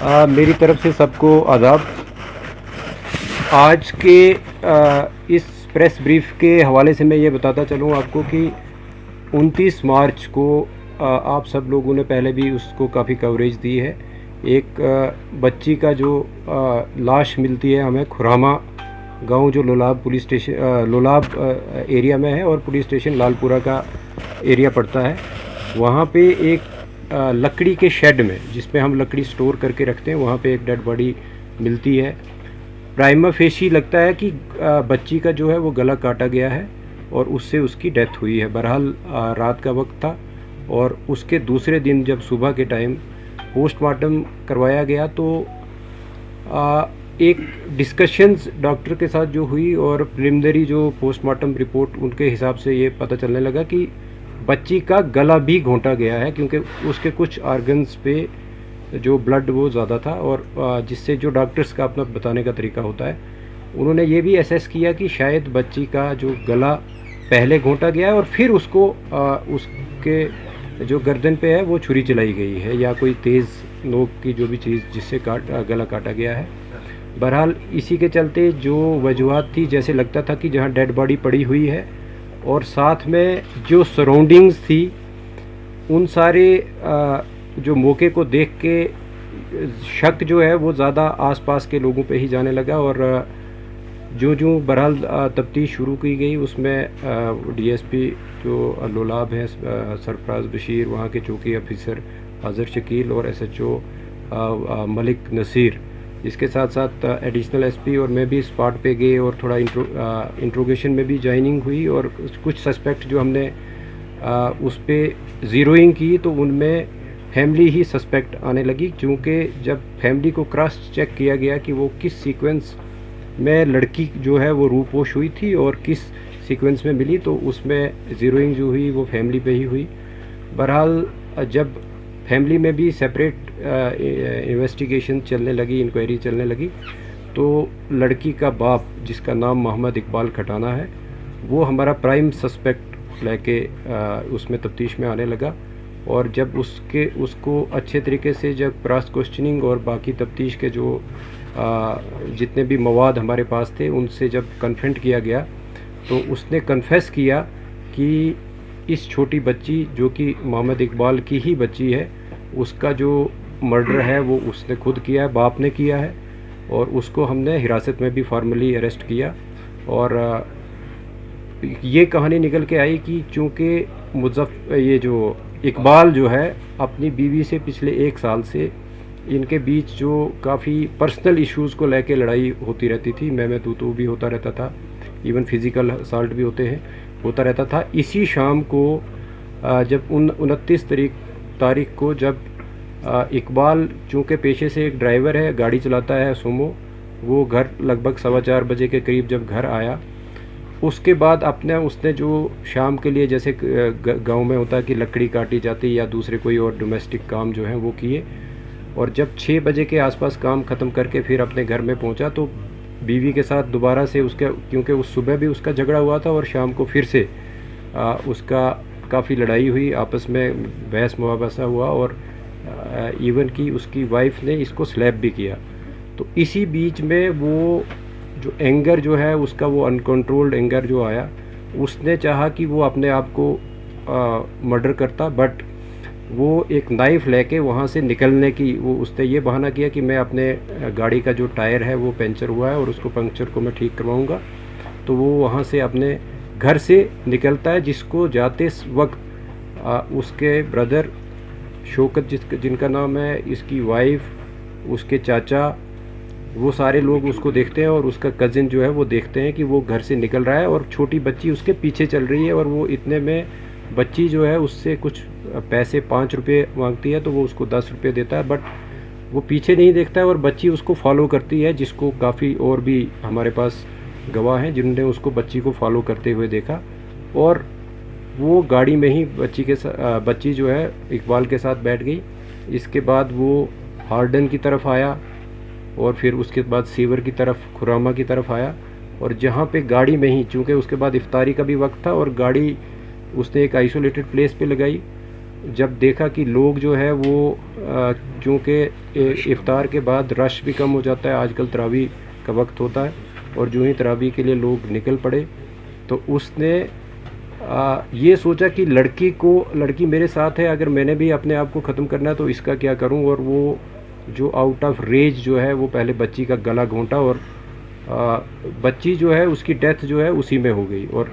मेरी तरफ से सबको आदाब। आज के इस प्रेस ब्रीफ के हवाले से मैं ये बताता चलूँ आपको कि 29 मार्च को आप सब लोगों ने पहले भी उसको काफ़ी कवरेज दी है। एक बच्ची का जो लाश मिलती है हमें खुरामा गांव, जो Lolab police station Lolab area में है और पुलिस स्टेशन लालपुरा का एरिया पड़ता है। वहाँ पे एक लकड़ी के शेड में, जिसमें हम लकड़ी स्टोर करके रखते हैं, वहाँ पे एक डेड बॉडी मिलती है। प्राइमा फेशी लगता है कि बच्ची का जो है वो गला काटा गया है और उससे उसकी डेथ हुई है। बहरहाल रात का वक्त था और उसके दूसरे दिन जब सुबह के टाइम पोस्टमार्टम करवाया गया तो एक डिस्कशंस डॉक्टर के साथ जो हुई और प्रिलिमिनरी जो पोस्टमार्टम रिपोर्ट उनके हिसाब से ये पता चलने लगा कि बच्ची का गला भी घोंटा गया है, क्योंकि उसके कुछ ऑर्गन्स पे जो ब्लड वो ज़्यादा था और जिससे जो डॉक्टर्स का अपना बताने का तरीका होता है, उन्होंने ये भी असेस किया कि शायद बच्ची का जो गला पहले घोंटा गया है और फिर उसको उसके जो गर्दन पे है वो छुरी चलाई गई है या कोई तेज़ नोक की जो भी चीज़ जिससे गला काटा गया है। बहरहाल इसी के चलते जो वजूहात थी, जैसे लगता था कि जहाँ डेड बॉडी पड़ी हुई है और साथ में जो सराउंडिंग्स थी, उन सारे जो मौके को देख के शक जो है वो ज़्यादा आसपास के लोगों पे ही जाने लगा। और जो बहरहाल तफ्तीश शुरू की गई उसमें डीएसपी जो लोलाब है सरफराज बशीर, वहाँ के चौकी ऑफिसर हाजिर शकील और एसएचओ मलिक नसीर, इसके साथ साथ एडिशनल एसपी और मैं भी स्पॉट पे गए और थोड़ा इंट्रोगेशन में भी ज्वाइनिंग हुई और कुछ सस्पेक्ट जो हमने उस पर ज़ीरोइंग की तो उनमें फैमिली ही सस्पेक्ट आने लगी, क्योंकि जब फैमिली को क्रॉस चेक किया गया कि वो किस सीक्वेंस में लड़की जो है वो रूपोश हुई थी और किस सीक्वेंस में मिली, तो उसमें ज़ीरोइंग जो हुई वो फैमिली पे ही हुई। बहरहाल जब फैमिली में भी सेपरेट इन्वेस्टिगेशन चलने लगी, इंक्वायरी चलने लगी, तो लड़की का बाप जिसका नाम मोहम्मद इकबाल खटाना है वो हमारा प्राइम सस्पेक्ट लेके उसमें तफ्तीश में आने लगा। और जब उसको अच्छे तरीके से जब क्रॉस क्वेश्चनिंग और बाकी तफ्तीश के जो जितने भी मवाद हमारे पास थे उनसे जब कन्फ्रंट किया गया तो उसने कन्फेस किया कि इस छोटी बच्ची जो कि मोहम्मद इकबाल की ही बच्ची है, उसका जो मर्डर है वो उसने खुद किया है, बाप ने किया है और उसको हमने हिरासत में भी फॉर्मली अरेस्ट किया। और ये कहानी निकल के आई कि चूँकि ये जो इकबाल जो है अपनी बीवी से पिछले 1 साल से इनके बीच जो काफ़ी पर्सनल इश्यूज़ को लेके लड़ाई होती रहती थी, मैं तू भी होता रहता था, इवन फिज़िकल असाल्ट भी होता रहता था। इसी शाम को जब 29 तारीख को जब इकबाल चूँकि पेशे से एक ड्राइवर है, गाड़ी चलाता है सुमो, वो घर लगभग 4:15 बजे के करीब जब घर आया, उसके बाद उसने जो शाम के लिए जैसे गांव में होता है कि लकड़ी काटी जाती या दूसरे कोई और डोमेस्टिक काम जो है वो किए, और जब 6 बजे के आसपास काम ख़त्म करके फिर अपने घर में पहुंचा तो बीवी के साथ दोबारा से उसका, क्योंकि उस सुबह भी उसका झगड़ा हुआ था और शाम को फिर से उसका काफ़ी लड़ाई हुई, आपस में बहस मुबासा हुआ और इवन कि उसकी वाइफ ने इसको स्लैप भी किया। तो इसी बीच में वो जो एंगर जो है उसका, वो अनकंट्रोल्ड एंगर जो आया, उसने चाहा कि वो अपने आप को मर्डर करता, बट वो एक नाइफ़ लेके वहाँ से निकलने की उसने ये बहाना किया कि मैं अपने गाड़ी का जो टायर है वो पंचर हुआ है और उसको पंक्चर को मैं ठीक करवाऊँगा। तो वो वहाँ से अपने घर से निकलता है, जिसको जाते वक्त उसके ब्रदर शौकत जिनका नाम है, इसकी वाइफ, उसके चाचा, वो सारे लोग उसको देखते हैं और उसका कज़िन जो है वो देखते हैं कि वो घर से निकल रहा है और छोटी बच्ची उसके पीछे चल रही है। और वो इतने में बच्ची जो है उससे कुछ पैसे 5 रुपये मांगती है तो वो उसको 10 रुपये देता है, बट वो पीछे नहीं देखता है और बच्ची उसको फॉलो करती है, जिसको काफ़ी और भी हमारे पास गवाह हैं जिन्होंने उसको बच्ची को फॉलो करते हुए देखा। और वो गाड़ी में ही बच्ची जो है इकबाल के साथ बैठ गई। इसके बाद वो हार्डन की तरफ आया और फिर उसके बाद सीवर की तरफ, खुरामा की तरफ आया, और जहाँ पे गाड़ी में ही, चूँकि उसके बाद इफ्तारी का भी वक्त था और गाड़ी उसने एक आइसोलेटेड प्लेस पे लगाई जब देखा कि लोग जो है वो चूँकि इफ़्तार के बाद रश भी कम हो जाता है, आजकल तरावी का वक्त होता है, और जो ही तरावी के लिए लोग निकल पड़े, तो उसने ये सोचा कि लड़की मेरे साथ है, अगर मैंने भी अपने आप को ख़त्म करना है तो इसका क्या करूं। और वो जो आउट ऑफ रेज जो है वो पहले बच्ची का गला घोंटा, और बच्ची जो है उसकी डेथ जो है उसी में हो गई। और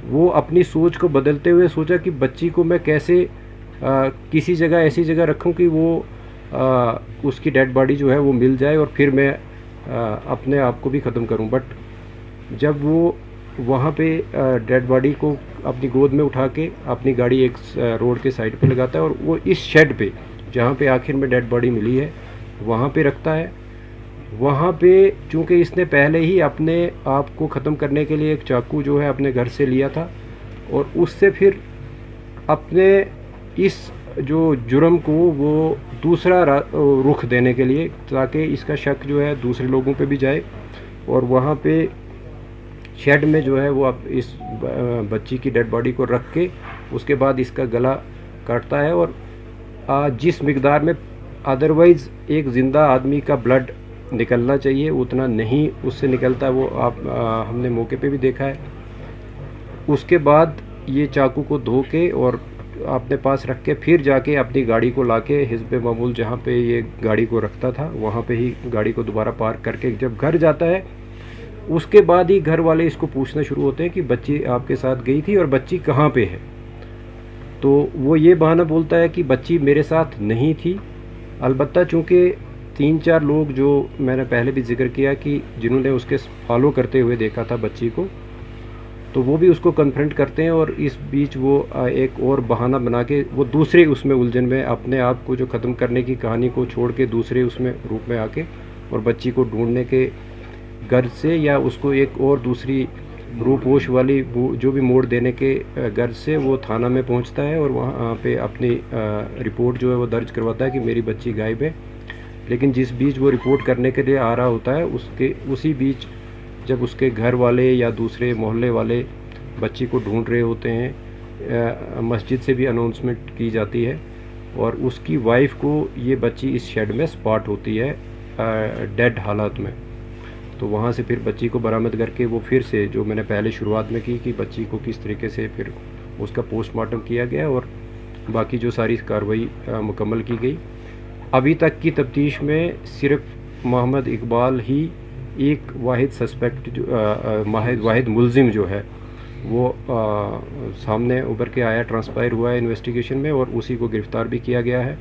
वो अपनी सोच को बदलते हुए सोचा कि बच्ची को मैं कैसे किसी जगह ऐसी जगह रखूं कि वो उसकी डेड बॉडी जो है वो मिल जाए, और फिर मैं अपने आप को भी ख़त्म करूं। बट जब वो वहाँ पे डेड बॉडी को अपनी गोद में उठा के अपनी गाड़ी एक रोड के साइड पे लगाता है, और वो इस शेड पे जहाँ पे आखिर में डेड बॉडी मिली है वहाँ पे रखता है। वहाँ पे चूँकि इसने पहले ही अपने आप को ख़त्म करने के लिए एक चाकू जो है अपने घर से लिया था, और उससे फिर अपने इस जो जुर्म को वो दूसरा रुख देने के लिए, ताकि इसका शक जो है दूसरे लोगों पे भी जाए, और वहाँ पे शेड में जो है वो अब इस बच्ची की डेड बॉडी को रख के उसके बाद इसका गला काटता है। और जिस मिकदार में अदरवाइज़ एक ज़िंदा आदमी का ब्लड निकलना चाहिए उतना नहीं उससे निकलता, वो हमने मौके पे भी देखा है। उसके बाद ये चाकू को धो के और अपने पास रख के फिर जाके अपनी गाड़ी को लाके हिस्ब मामूल जहाँ पे ये गाड़ी को रखता था वहाँ पे ही गाड़ी को दोबारा पार्क करके जब घर जाता है, उसके बाद ही घर वाले इसको पूछना शुरू होते हैं कि बच्ची आपके साथ गई थी और बच्ची कहाँ पे है। तो वो ये बहाना बोलता है कि बच्ची मेरे साथ नहीं थी। अलबत्ता चूँकि 3-4 लोग जो मैंने पहले भी जिक्र किया कि जिन्होंने उसके फॉलो करते हुए देखा था बच्ची को, तो वो भी उसको कन्फ्रंट करते हैं, और इस बीच वो एक और बहाना बना के वो दूसरे उसमें उलझन में अपने आप को जो ख़त्म करने की कहानी को छोड़ के दूसरे उसमें रूप में आके और बच्ची को ढूंढने के गर्ज से या उसको एक और दूसरी रूपोश वाली जो भी मोड़ देने के गर्ज से वो थाना में पहुंचता है, और वहाँ पे अपनी रिपोर्ट जो है वो दर्ज करवाता है कि मेरी बच्ची गायब है। लेकिन जिस बीच वो रिपोर्ट करने के लिए आ रहा होता है उसी बीच जब उसके घर वाले या दूसरे मोहल्ले वाले बच्ची को ढूंढ रहे होते हैं, मस्जिद से भी अनाउंसमेंट की जाती है, और उसकी वाइफ को ये बच्ची इस शेड में स्पॉट होती है डेड हालात में। तो वहाँ से फिर बच्ची को बरामद करके वो फिर से जो मैंने पहले शुरुआत में की कि बच्ची को किस तरीके से फिर उसका पोस्टमार्टम किया गया और बाकी जो सारी कार्रवाई मुकम्मल की गई। अभी तक की तफ्तीश में सिर्फ मोहम्मद इकबाल ही एक वाहिद सस्पेक्ट जो वाहिद मुलजिम जो है वो सामने उभर के आया, ट्रांसपायर हुआ है इन्वेस्टिगेशन में, और उसी को गिरफ़्तार भी किया गया है।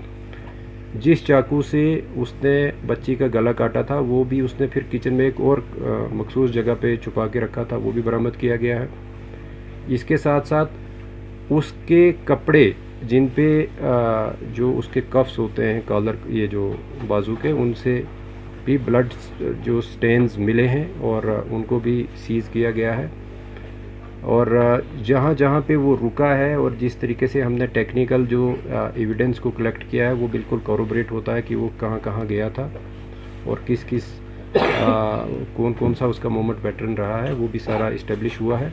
जिस चाकू से उसने बच्ची का गला काटा था वो भी उसने फिर किचन में एक और मखसूस जगह पे छुपा के रखा था, वो भी बरामद किया गया है। इसके साथ साथ उसके कपड़े जिन पे जो उसके कफ्स होते हैं कॉलर, ये जो बाजू के, उनसे भी ब्लड जो स्टेन्स मिले हैं और उनको भी सीज़ किया गया है। और जहाँ जहाँ पे वो रुका है और जिस तरीके से हमने टेक्निकल जो एविडेंस को कलेक्ट किया है वो बिल्कुल कॉरोबरेट होता है कि वो कहाँ कहाँ गया था और किस किस कौन कौन सा उसका मूवमेंट पैटर्न रहा है, वो भी सारा इस्टेब्लिश हुआ है।